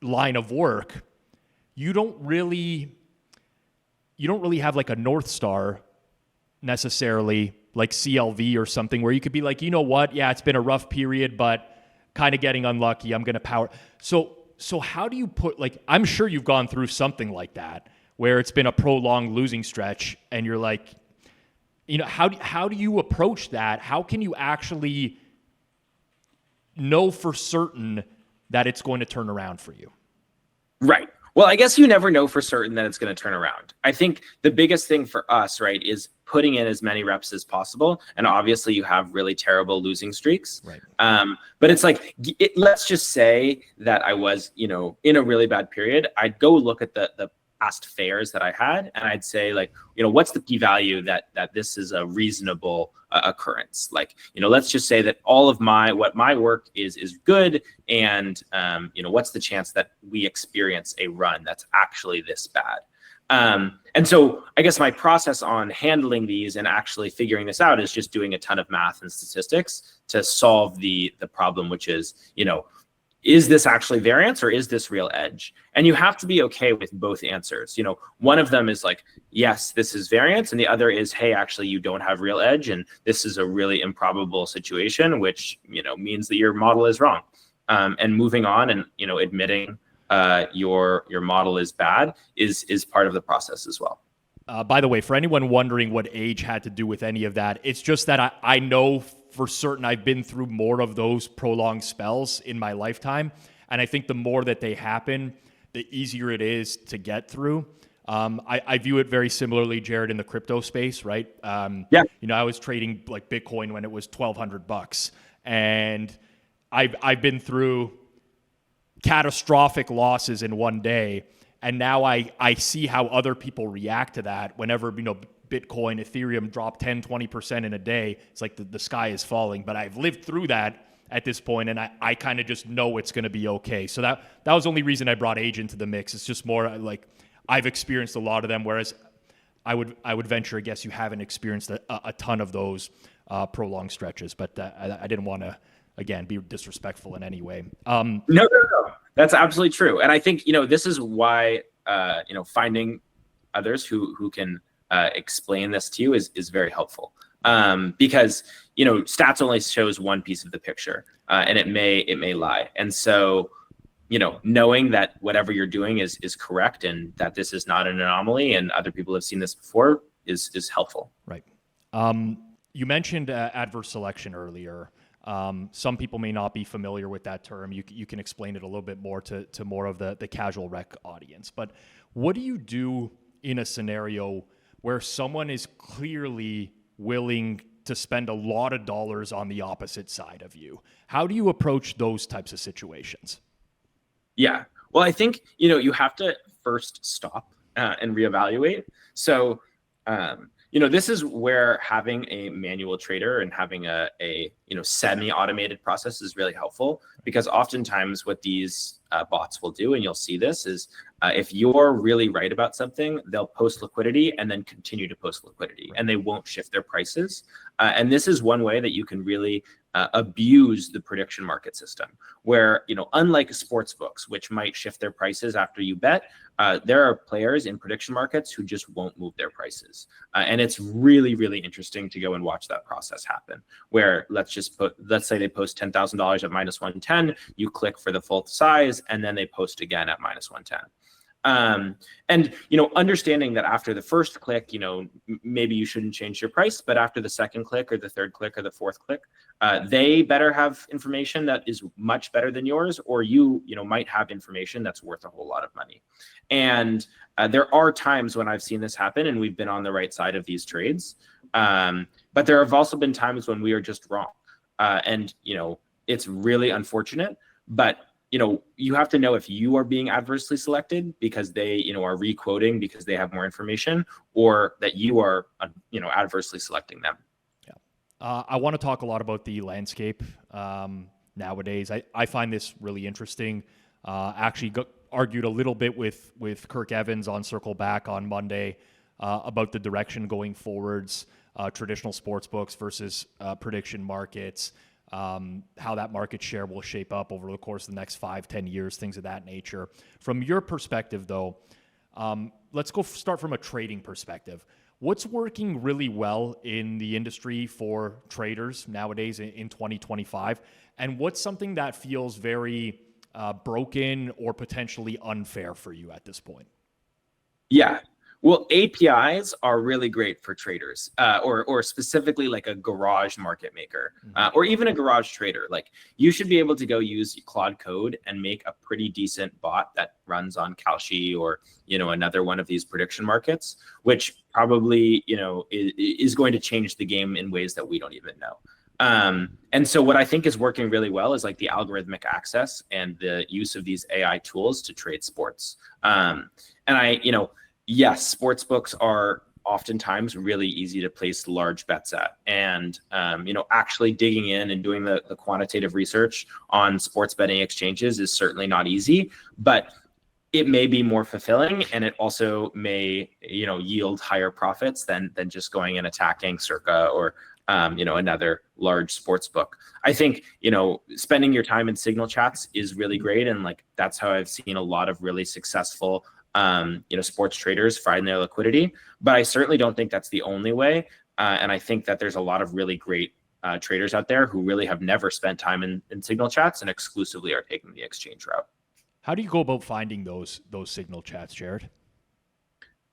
line of work, you don't really have like a North Star necessarily, like CLV or something, where you could be like, you know what? Yeah, it's been a rough period, but kind of getting unlucky. I'm going to power. So how do you put, like, I'm sure you've gone through something like that where it's been a prolonged losing stretch and you're like, how do you approach that? How can you actually know for certain that it's going to turn around for you? Right. Well, I guess you never know for certain that it's going to turn around. I think the biggest thing for us, right, is putting in as many reps as possible. And obviously you have really terrible losing streaks. Right. But it's like, let's just say that I was, in a really bad period. I'd go look at the past fairs that I had, and I'd say like, what's the p-value that this is a reasonable occurrence? Like, let's just say that all of my work is good, and what's the chance that we experience a run that's actually this bad? And so I guess my process on handling these and actually figuring this out is just doing a ton of math and statistics to solve the problem, which is, is this actually variance or is this real edge? And you have to be okay with both answers. One of them is like, yes, this is variance. And the other is, hey, actually, you don't have real edge. And this is a really improbable situation, which, means that your model is wrong. And moving on and, admitting your model is bad is part of the process as well. By the way, for anyone wondering what age had to do with any of that, it's just that I know for certain I've been through more of those prolonged spells in my lifetime. And I think the more that they happen, the easier it is to get through. I view it very similarly, Jared, in the crypto space, right? Yeah. I was trading like Bitcoin when it was $1,200, and I've been through catastrophic losses in one day, and now I see how other people react to that. Whenever Bitcoin, Ethereum drop 10-20% in a day, it's like the sky is falling. But I've lived through that at this point, and I kind of just know it's going to be okay. So that was the only reason I brought Age into the mix. It's just more like I've experienced a lot of them, whereas I would venture a guess you haven't experienced a ton of those prolonged stretches. But I didn't want to, again, be disrespectful in any way. No. That's absolutely true. And I think, this is why, finding others who can explain this to you is very helpful. Because, stats only shows one piece of the picture, and it may lie. And so, knowing that whatever you're doing is correct and that this is not an anomaly and other people have seen this before is helpful. Right. You mentioned adverse selection earlier. Some people may not be familiar with that term. You can explain it a little bit more to more of the casual rec audience. But what do you do in a scenario where someone is clearly willing to spend a lot of dollars on the opposite side of you? How do you approach those types of situations? Yeah. Well, I think, you have to first stop and reevaluate. So, this is where having a manual trader and having a semi-automated process is really helpful, because oftentimes what these bots will do, and you'll see this, is if you're really right about something, they'll post liquidity and then continue to post liquidity, and they won't shift their prices. And this is one way that you can really abuse the prediction market system, where, unlike sports books, which might shift their prices after you bet, there are players in prediction markets who just won't move their prices. And it's really, really interesting to go and watch that process happen, where let's say they post $10,000 at minus 110, you click for the full size, and then they post again at minus 110. And, understanding that after the first click, maybe you shouldn't change your price, but after the second click or the third click or the fourth click, they better have information that is much better than yours, or you might have information that's worth a whole lot of money. And there are times when I've seen this happen and we've been on the right side of these trades. But there have also been times when we are just wrong. And, it's really unfortunate, but you have to know if you are being adversely selected because they, are requoting because they have more information, or that you are, adversely selecting them. Yeah. I want to talk a lot about the landscape nowadays. I find this really interesting. Actually argued a little bit with Kirk Evans on Circle Back on Monday about the direction going forwards, traditional sports books versus prediction markets. How that market share will shape up over the course of the next 5-10 years, things of that nature. From your perspective, though, let's start from a trading perspective. What's working really well in the industry for traders nowadays in 2025? And what's something that feels very broken or potentially unfair for you at this point? Yeah. Well, APIs are really great for traders, or specifically like a garage market maker, or even a garage trader. Like, you should be able to go use Claude Code and make a pretty decent bot that runs on Kalshi or, another one of these prediction markets, which probably, is going to change the game in ways that we don't even know. And so what I think is working really well is like the algorithmic access and the use of these AI tools to trade sports. Yes, sports books are oftentimes really easy to place large bets at. And, actually digging in and doing the quantitative research on sports betting exchanges is certainly not easy, but it may be more fulfilling, and it also may, yield higher profits than just going and attacking Circa or, another large sports book. I think, spending your time in signal chats is really great. And like, that's how I've seen a lot of really successful sports traders find their liquidity, but I certainly don't think that's the only way. And I think that there's a lot of really great traders out there who really have never spent time in signal chats and exclusively are taking the exchange route. How do you go about finding those signal chats, Jared?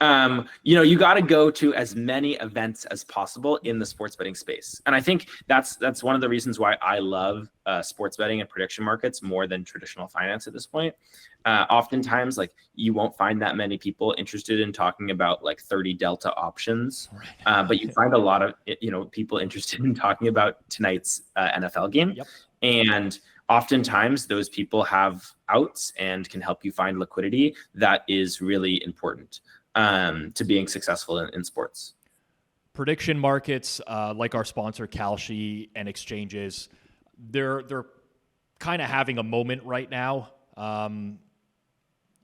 You got to go to as many events as possible in the sports betting space. And I think that's one of the reasons why I love sports betting and prediction markets more than traditional finance at this point. Oftentimes, like, you won't find that many people interested in talking about like 30 delta options, but you find a lot of people interested in talking about tonight's NFL game. Yep. And oftentimes those people have outs and can help you find liquidity that is really important to being successful in sports. Prediction markets, like our sponsor Kalshi and exchanges, they're kind of having a moment right now.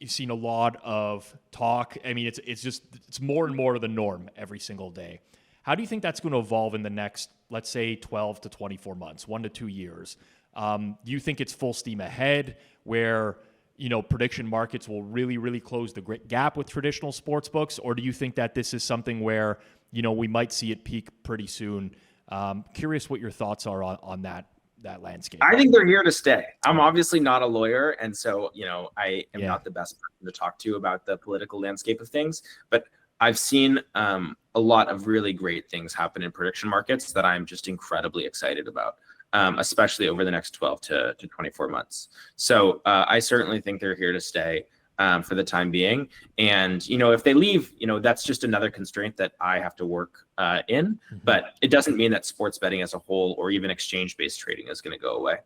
You've seen a lot of talk. I mean, it's more and more of the norm every single day. How do you think that's going to evolve in the next, let's say, 12 to 24 months, 1 to 2 years? Do you think it's full steam ahead where prediction markets will really, really close the gap with traditional sports books? Or do you think that this is something where, we might see it peak pretty soon? Curious what your thoughts are on that landscape. I think they're here to stay. I'm obviously not a lawyer, and so, I am not the best person to talk to about the political landscape of things, but I've seen a lot of really great things happen in prediction markets that I'm just incredibly excited about. Especially over the next 12 to 24 months. So I certainly think they're here to stay for the time being. And, if they leave, that's just another constraint that I have to work in. Mm-hmm. But it doesn't mean that sports betting as a whole or even exchange-based trading is going to go away.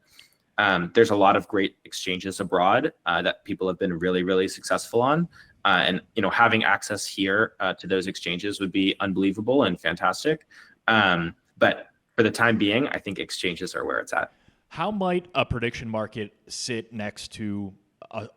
There's a lot of great exchanges abroad that people have been really, really successful on. And, having access here to those exchanges would be unbelievable and fantastic. But for the time being, I think exchanges are where it's at. How might a prediction market sit next to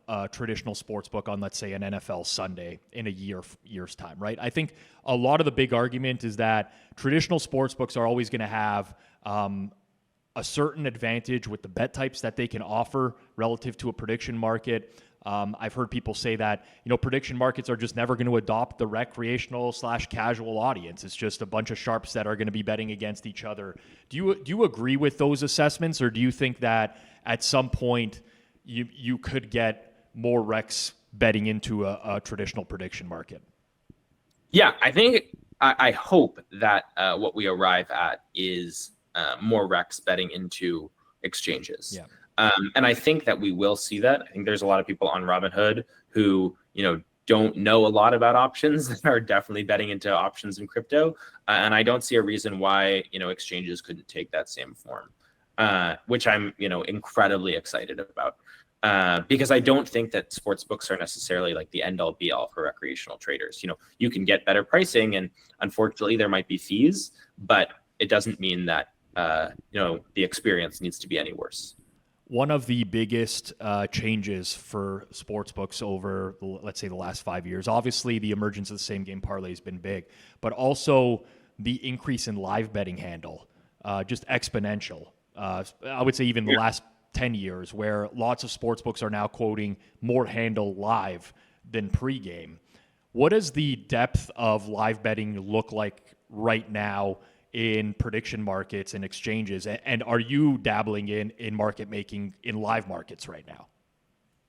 a traditional sports book on, let's say, an NFL Sunday in a year's time, right? I think a lot of the big argument is that traditional sports books are always going to have a certain advantage with the bet types that they can offer relative to a prediction market. I've heard people say that, prediction markets are just never going to adopt the recreational/casual audience. It's just a bunch of sharps that are going to be betting against each other. Do you agree with those assessments, or do you think that at some point you could get more recs betting into a traditional prediction market? Yeah, I hope that what we arrive at is more recs betting into exchanges. Yeah. And I think that we will see that. I think there's a lot of people on Robinhood who, don't know a lot about options that are definitely betting into options in crypto. And I don't see a reason why, exchanges couldn't take that same form, which I'm, incredibly excited about. Because I don't think that sports books are necessarily like the end all be all for recreational traders. You can get better pricing, and unfortunately there might be fees, but it doesn't mean that, the experience needs to be any worse. One of the biggest changes for sportsbooks over, let's say, the last 5 years, obviously the emergence of the same game parlay has been big, but also the increase in live betting handle, just exponential. I would say even the last 10 years, where lots of sportsbooks are now quoting more handle live than pregame. What does the depth of live betting look like right now in prediction markets and exchanges? And are you dabbling in market making in live markets right now?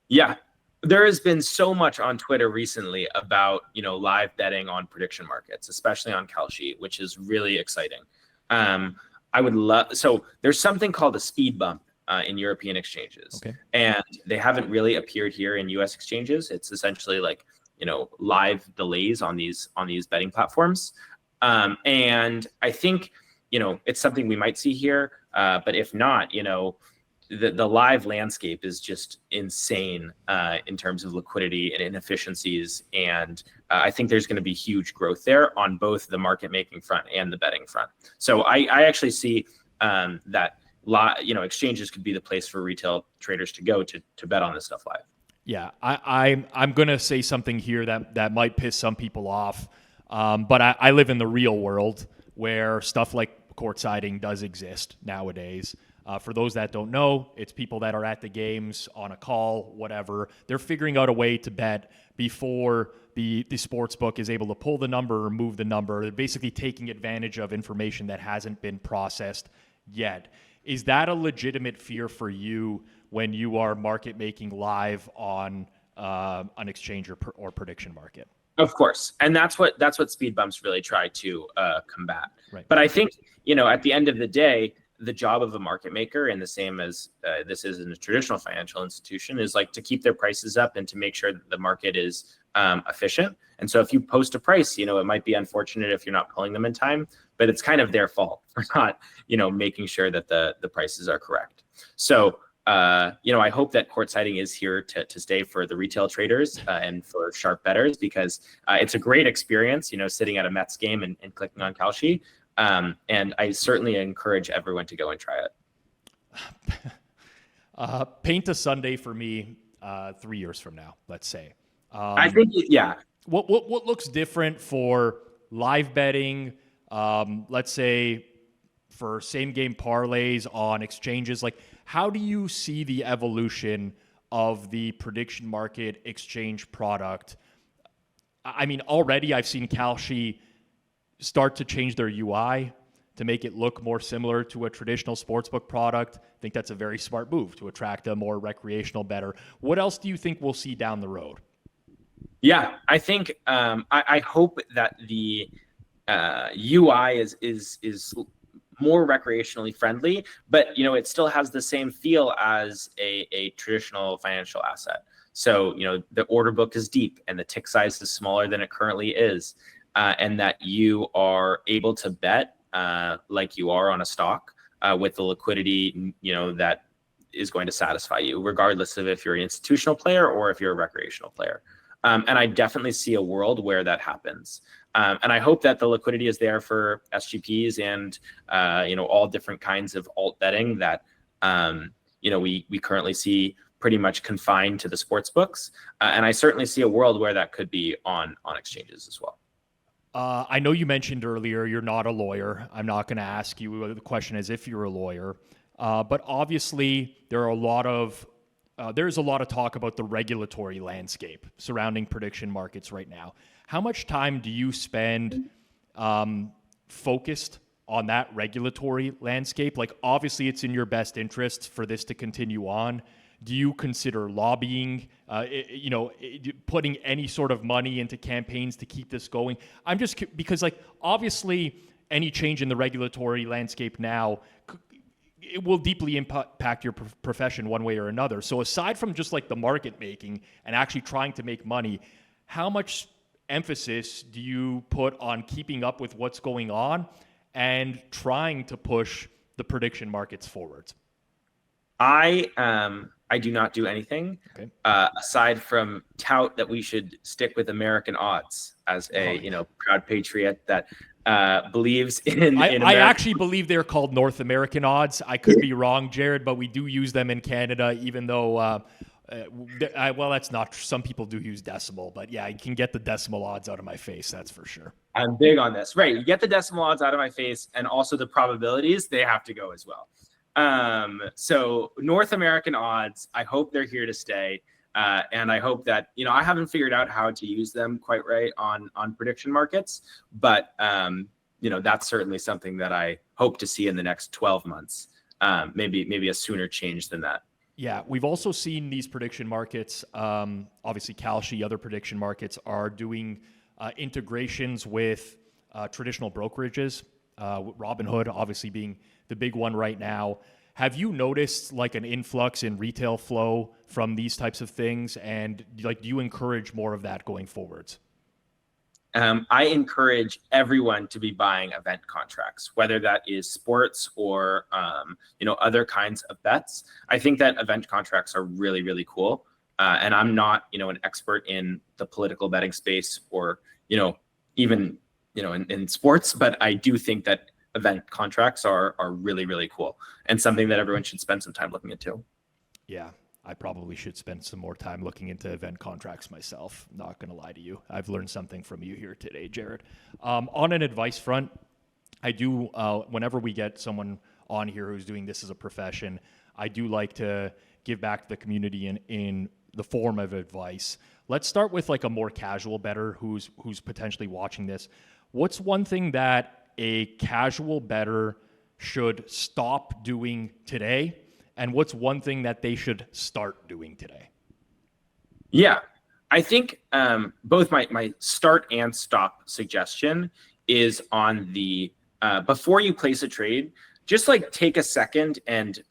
Yeah, there has been so much on Twitter recently about, live betting on prediction markets, especially on Kalshi, which is really exciting. I would love, so there's something called a speed bump in European exchanges. Okay. And they haven't really appeared here in US exchanges. It's essentially like, live delays on these betting platforms. And I think, it's something we might see here. But if not, the live landscape is just insane in terms of liquidity and inefficiencies. And I think there's going to be huge growth there on both the market making front and the betting front. So I actually see that exchanges could be the place for retail traders to go to bet on this stuff live. Yeah, I'm going to say something here that might piss some people off. But I live in the real world where stuff like courtsiding does exist nowadays. For those that don't know, it's people that are at the games on a call, whatever. They're figuring out a way to bet before the sports book is able to pull the number or move the number. They're basically taking advantage of information that hasn't been processed yet. Is that a legitimate fear for you when you are market making live on an exchange or prediction market? Of course, and that's what speed bumps really try to combat. Right. But I think at the end of the day, the job of a market maker, and the same as this is in a traditional financial institution, is like to keep their prices up and to make sure that the market is efficient. And so if you post a price, it might be unfortunate if you're not pulling them in time, but it's kind of their fault for not making sure that the prices are correct. So I hope that court siding is here to stay for the retail traders and for sharp bettors, because it's a great experience, sitting at a Mets game and clicking on Kalshi. And I certainly encourage everyone to go and try it. Paint a Sunday for me 3 years from now, let's say. I think, yeah. What looks different for live betting, let's say for same game parlays on exchanges? Like, how do you see the evolution of the prediction market exchange product? I mean, already I've seen Kalshi start to change their UI to make it look more similar to a traditional sportsbook product. I think that's a very smart move to attract a more recreational bettor. What else do you think we'll see down the road? Yeah, I think I hope that the UI is more recreationally friendly, but it still has the same feel as a traditional financial asset. So the order book is deep and the tick size is smaller than it currently is, and that you are able to bet like you are on a stock with the liquidity that is going to satisfy you, regardless of if you're an institutional player or if you're a recreational player. And I definitely see a world where that happens. And I hope that the liquidity is there for SGPs and all different kinds of alt betting that we currently see pretty much confined to the sports books. And I certainly see a world where that could be on exchanges as well. I know you mentioned earlier you're not a lawyer. I'm not going to ask you the question as if you're a lawyer. But obviously there are there's a lot of talk about the regulatory landscape surrounding prediction markets right now. How much time do you spend focused on that regulatory landscape? Like, obviously it's in your best interest for this to continue on. Do you consider lobbying, putting any sort of money into campaigns to keep this going? I'm just, because obviously any change in the regulatory landscape now, it will deeply impact your profession one way or another. So aside from just the market making and actually trying to make money, how much emphasis do you put on keeping up with what's going on and trying to push the prediction markets forward? I do not do anything aside from tout that we should stick with American odds as a proud patriot that believes in I actually believe they're called North American odds. I could be wrong, Jared, but we do use them in Canada, even though that's not true. Some people do use decimal, but yeah, you can get the decimal odds out of my face, that's for sure. I'm big on this. Right, you get the decimal odds out of my face, and also the probabilities, they have to go as well. So North American odds, I hope they're here to stay. And I hope that, I haven't figured out how to use them quite right on prediction markets, but, that's certainly something that I hope to see in the next 12 months, maybe a sooner change than that. Yeah, we've also seen these prediction markets, obviously Kalshi, other prediction markets are doing integrations with traditional brokerages, Robinhood obviously being the big one right now. Have you noticed an influx in retail flow from these types of things? And do you encourage more of that going forwards? I encourage everyone to be buying event contracts, whether that is sports or, other kinds of bets. I think that event contracts are really, really cool. And I'm not, an expert in the political betting space or, even, in sports, but I do think that event contracts are really, really cool and something that everyone should spend some time looking into. Yeah, I probably should spend some more time looking into event contracts myself. Not going to lie to you. I've learned something from you here today, Jared. On an advice front, I do, whenever we get someone on here who's doing this as a profession, I do like to give back to the community in the form of advice. Let's start with a more casual bettor who's potentially watching this. What's one thing that a casual bettor should stop doing today? And what's one thing that they should start doing today? Yeah, I think both my start and stop suggestion is on the before you place a trade, just like take a second and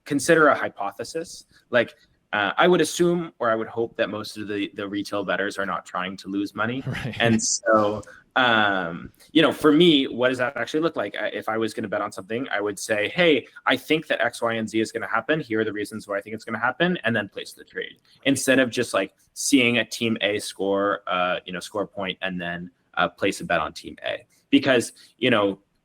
consider a hypothesis. Like I would assume, or I would hope, that most of the retail bettors are not trying to lose money. Right. And so, for me, what does that actually look like? If I was going to bet on something, I would say, hey, I think that X, Y, and Z is going to happen. Here are the reasons why I think it's going to happen, and then place the trade, instead of just like seeing a team A score, score a point, and then place a bet on team A. Because,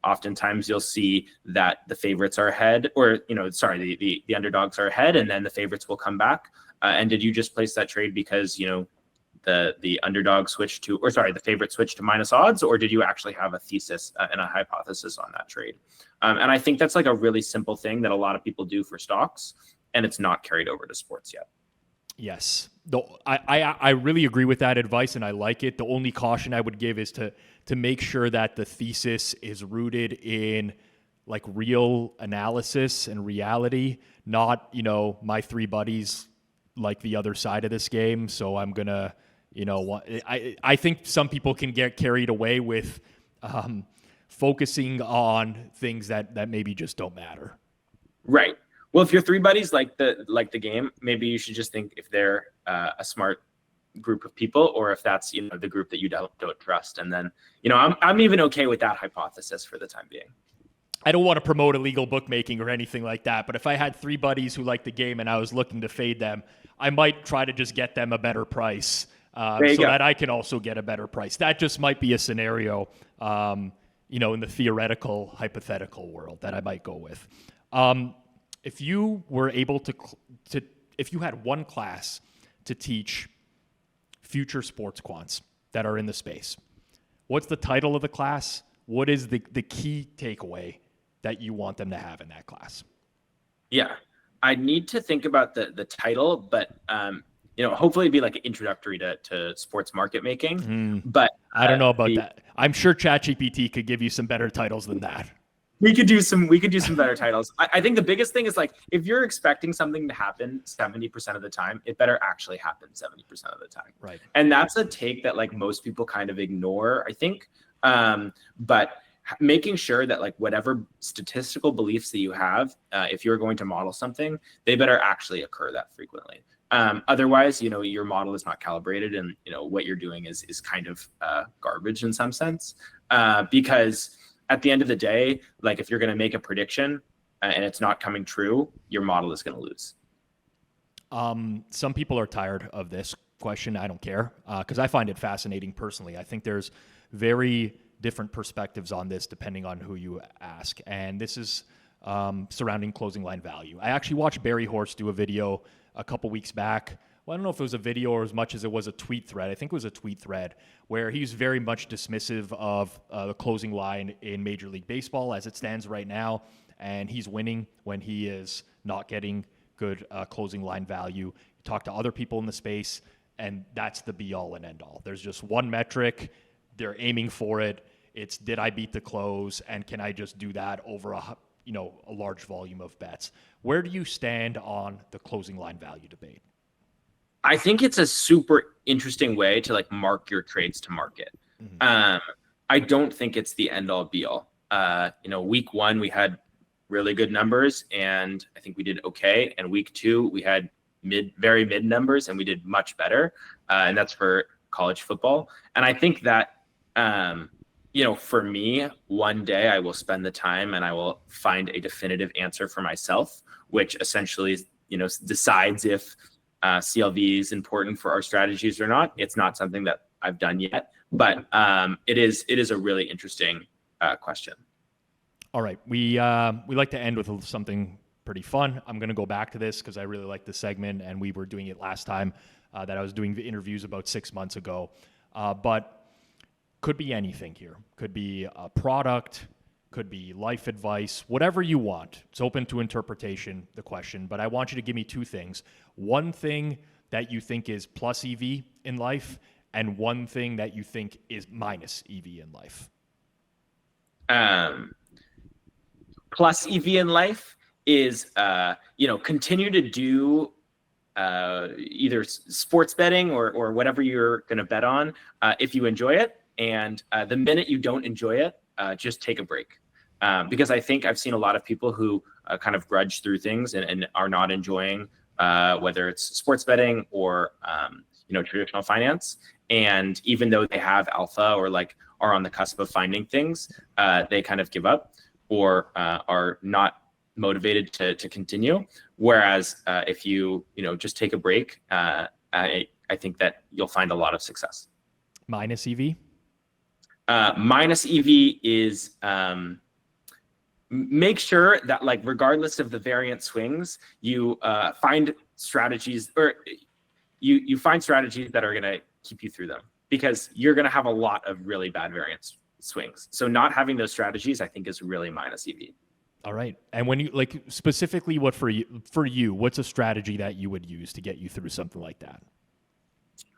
oftentimes you'll see that the favorites are ahead, or the underdogs are ahead, and then the favorites will come back. And did you just place that trade because the underdog switched to, the favorite switched to minus odds, or did you actually have a thesis and a hypothesis on that trade? And I think that's like a really simple thing that a lot of people do for stocks, and it's not carried over to sports yet. Yes. I really agree with that advice, and I like it. The only caution I would give is to make sure that the thesis is rooted in like real analysis and reality, not, my three buddies like the other side of this game. So I'm going to, I think some people can get carried away with focusing on things that maybe just don't matter. Right. Well, if your three buddies like the game, maybe you should just think if they're a smart group of people, or if that's the group that you don't trust. And then I'm even okay with that hypothesis for the time being. I don't want to promote illegal bookmaking or anything like that, but if I had three buddies who liked the game and I was looking to fade them, I might try to just get them a better price so that I can also get a better price. That just might be a scenario, in the theoretical, hypothetical world that I might go with. If you were able to if you had one class to teach future sports quants that are in the space, what's the title of the class? What is the key takeaway that you want them to have in that class? Yeah, I need to think about the title, but hopefully it'd be like an introductory to sports market making. But I don't know about that. I'm sure ChatGPT could give you some better titles than that. We could do some better titles. I think the biggest thing is, like, if you're expecting something to happen 70% of the time, it better actually happen 70% of the time. Right. And that's a take that like most people kind of ignore, I think. But making sure that like whatever statistical beliefs that you have, if you're going to model something, they better actually occur that frequently. Otherwise, your model is not calibrated, and what you're doing is kind of garbage in some sense. Because at the end of the day, like, if you're going to make a prediction and it's not coming true, your model is going to lose. Some people are tired of this question. I don't care, because I find it fascinating personally. I think there's very different perspectives on this depending on who you ask. And this is surrounding closing line value. I actually watched Barry Horse do a video a couple weeks back. Well, I don't know if it was a video or as much as it was a tweet thread. I think it was a tweet thread where he's very much dismissive of the closing line in Major League Baseball as it stands right now. And he's winning when he is not getting good closing line value. You talk to other people in the space, and that's the be all and end all. There's just one metric. They're aiming for it. It's, did I beat the close, and can I just do that over a large volume of bets? Where do you stand on the closing line value debate? I think it's a super interesting way to like mark your trades to market. Mm-hmm. I don't think it's the end all be all. Week one, we had really good numbers, and I think we did okay. And week two, we had very mid numbers, and we did much better. And that's for college football. And I think that, for me, one day I will spend the time and I will find a definitive answer for myself, which essentially, decides if CLV is important for our strategies or not. It's not something that I've done yet, but it is a really interesting question. All right, we like to end with something pretty fun. I'm going to go back to this because I really like this segment, and we were doing it last time that I was doing the interviews about 6 months ago. But could be anything here. Could be a product, could be life advice, whatever you want. It's open to interpretation, the question, but I want you to give me two things. One thing that you think is plus EV in life, and one thing that you think is minus EV in life. Plus EV in life is, continue to do either sports betting or whatever you're going to bet on, if you enjoy it. And the minute you don't enjoy it, just take a break. Because I think I've seen a lot of people who kind of grudge through things and are not enjoying whether it's sports betting or traditional finance. And even though they have alpha or like are on the cusp of finding things, they kind of give up or are not motivated to continue. Whereas if you just take a break, I think that you'll find a lot of success. Minus EV? Minus EV is make sure that, like, regardless of the variance swings, you find strategies, or you find strategies that are going to keep you through them, because you're going to have a lot of really bad variance swings. So not having those strategies, I think, is really minus EV. All right. And when you, like, specifically what for you, what's a strategy that you would use to get you through something like that?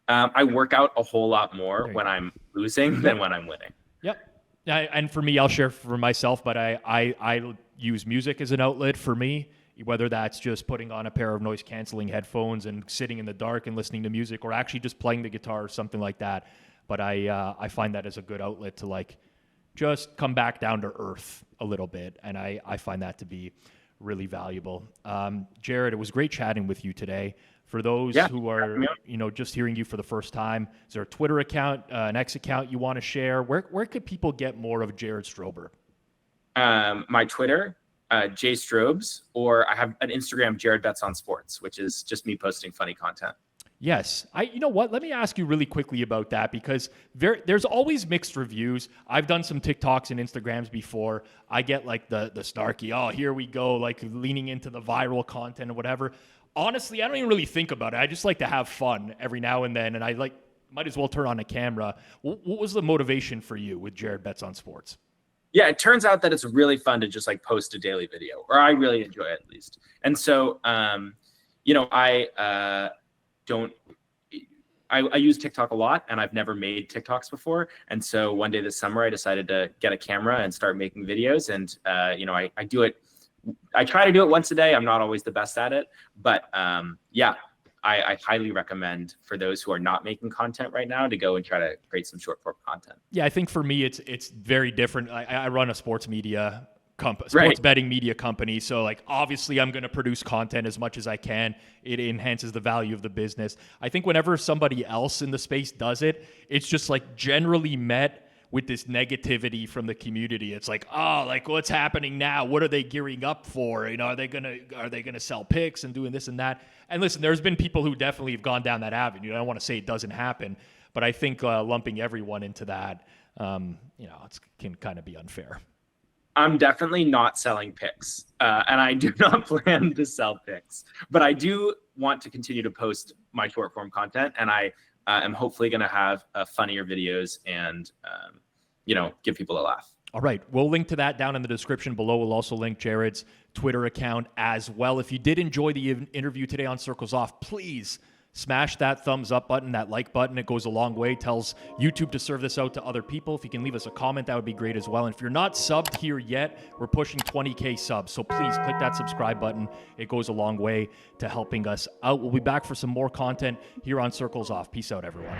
I work out a whole lot more when I'm losing than when I'm winning. Yep. And for me, I'll share for myself, but I use music as an outlet for me, whether that's just putting on a pair of noise canceling headphones and sitting in the dark and listening to music, or actually just playing the guitar or something like that. But I find that as a good outlet to, like, just come back down to earth a little bit. And I find that to be really valuable. Jared, it was great chatting with you today. For those who are, just hearing you for the first time, is there a Twitter account, an X account you want to share? Where could people get more of Jared Strober? My Twitter, J Strobes, or I have an Instagram, Jared Bets on Sports, which is just me posting funny content. Yes. You know what? Let me ask you really quickly about that, because there's always mixed reviews. I've done some TikToks and Instagrams before. I get like the snarky, oh, here we go, like leaning into the viral content or whatever. Honestly, I don't even really think about it. I just like to have fun every now and then, and I might as well turn on a camera. What was the motivation for you with Jared Bets on Sports? Yeah, it turns out that it's really fun to just like post a daily video, or I really enjoy it, at least. And so, I use TikTok a lot, and I've never made TikToks before. And so one day this summer, I decided to get a camera and start making videos. And, I do it. I try to do it once a day. I'm not always the best at it, but I highly recommend for those who are not making content right now to go and try to create some short form content. Yeah, I think for me, it's very different. I run a sports betting media company. So, like, obviously I'm going to produce content as much as I can. It enhances the value of the business. I think whenever somebody else in the space does it, it's just like generally met with this negativity from the community. It's like, oh, like, what's happening now? What are they gearing up for? Are they gonna sell picks and doing this and that? And listen, there's been people who definitely have gone down that avenue. I don't want to say it doesn't happen, but I think lumping everyone into that, it can kind of be unfair. I'm definitely not selling picks, and I do not plan to sell picks, but I do want to continue to post my short form content, and I am hopefully going to have funnier videos and, give people a laugh. All right. We'll link to that down in the description below. We'll also link Jared's Twitter account as well. If you did enjoy the interview today on Circles Off, please smash that thumbs up button, that like button. It goes a long way. Tells YouTube to serve this out to other people. If you can leave us a comment, that would be great as well. And if you're not subbed here yet, we're pushing 20K subs. So please click that subscribe button. It goes a long way to helping us out. We'll be back for some more content here on Circles Off. Peace out, everyone.